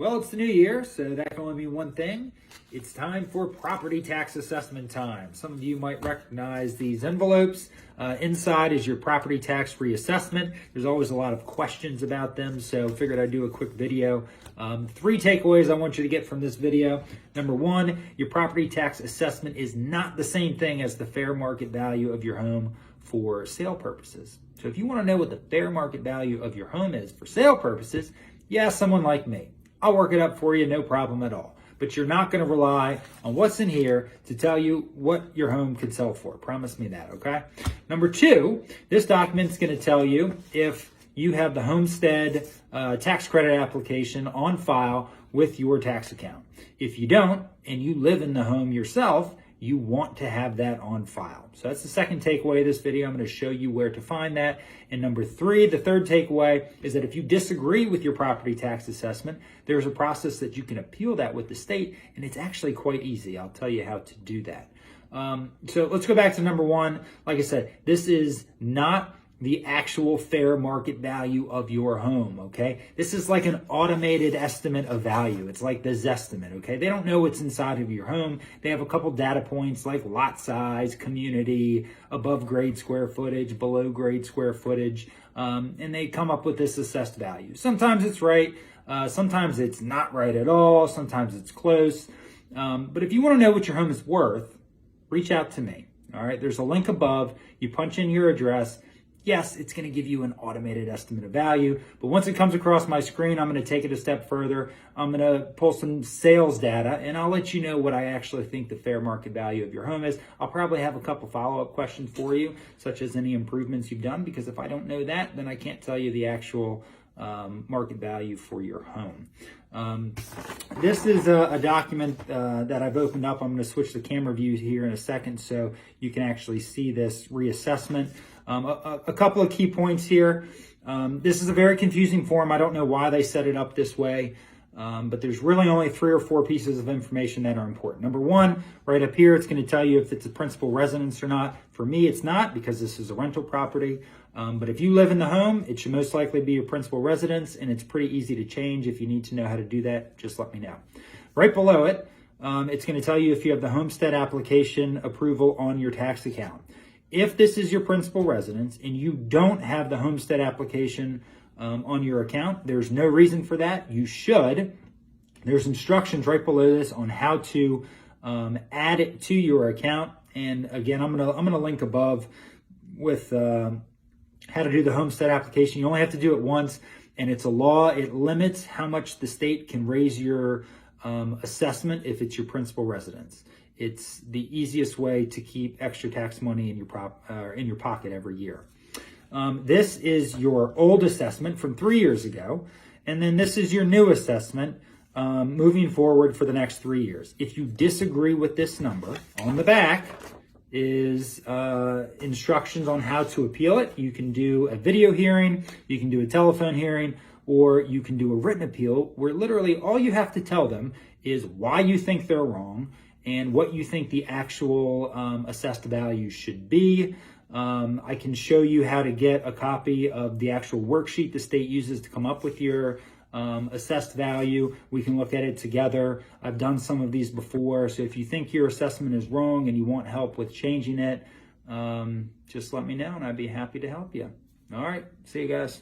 Well, it's the new year, so that can only mean one thing. It's time for property tax assessment time. Some of you might recognize these envelopes. Inside is your property tax reassessment. There's always a lot of questions about them, so figured I'd do a quick video. 3 takeaways I want you to get from this video. Number 1, your property tax assessment is not the same thing as the fair market value of your home for sale purposes. So if you want to know what the fair market value of your home is for sale purposes, you ask someone like me. I'll work it up for you, no problem at all. But you're not going to rely on what's in here to tell you what your home could sell for. Promise me that, okay? Number 2, this document's going to tell you if you have the homestead tax credit application on file with your tax account. If you don't, and you live in the home yourself, you want to have that on file. So that's the second takeaway of this video. I'm going to show you where to find that. And number 3, the third takeaway is that if you disagree with your property tax assessment, there's a process that you can appeal that with the state, and it's actually quite easy. I'll tell you how to do that. So let's go back to number 1. Like I said, this is not the actual fair market value of your home, okay? This is like an automated estimate of value. It's like the Zestimate, okay? They don't know what's inside of your home. They have a couple data points like lot size, community, above grade square footage, below grade square footage, and they come up with this assessed value. Sometimes it's right, sometimes it's not right at all, sometimes it's close. But if you wanna know what your home is worth, reach out to me, all right? There's a link above, you punch in your address. Yes, it's going to give you an automated estimate of value, but once it comes across my screen, I'm going to take it a step further. I'm going to pull some sales data, and I'll let you know what I actually think the fair market value of your home is. I'll probably have a couple follow-up questions for you, such as any improvements you've done, because if I don't know that, then I can't tell you the actual market value for your home. This is a document that I've opened up. I'm going to switch the camera view here in a second so you can actually see this reassessment. A couple of key points here. This is a very confusing form. I don't know why they set it up this way, but there's really only 3 or 4 pieces of information that are important. Number 1, right up here, it's going to tell you if it's a principal residence or not. For me, it's not, because this is a rental property. But if you live in the home, it should most likely be your principal residence, and it's pretty easy to change. If you need to know how to do that, just let me know. Right below it, it's going to tell you if you have the homestead application approval on your tax account. If this is your principal residence and you don't have the homestead application on your account, there's no reason for that. You should. There's instructions right below this on how to add it to your account. And again, I'm gonna link above with how to do the homestead application. You only have to do it once, and it's a law. It limits how much the state can raise your assessment if it's your principal residence. It's the easiest way to keep extra tax money in your pocket every year. This is your old assessment from 3 years ago, and then this is your new assessment moving forward for the next 3 years. If you disagree with this number, on the back is instructions on how to appeal it. You can do a video hearing, you can do a telephone hearing, or you can do a written appeal where literally all you have to tell them is why you think they're wrong and what you think the actual assessed value should be. I can show you how to get a copy of the actual worksheet the state uses to come up with your assessed value. We can look at it together. I've done some of these before, so if you think your assessment is wrong and you want help with changing it, just let me know and I'd be happy to help you. All right, see you guys.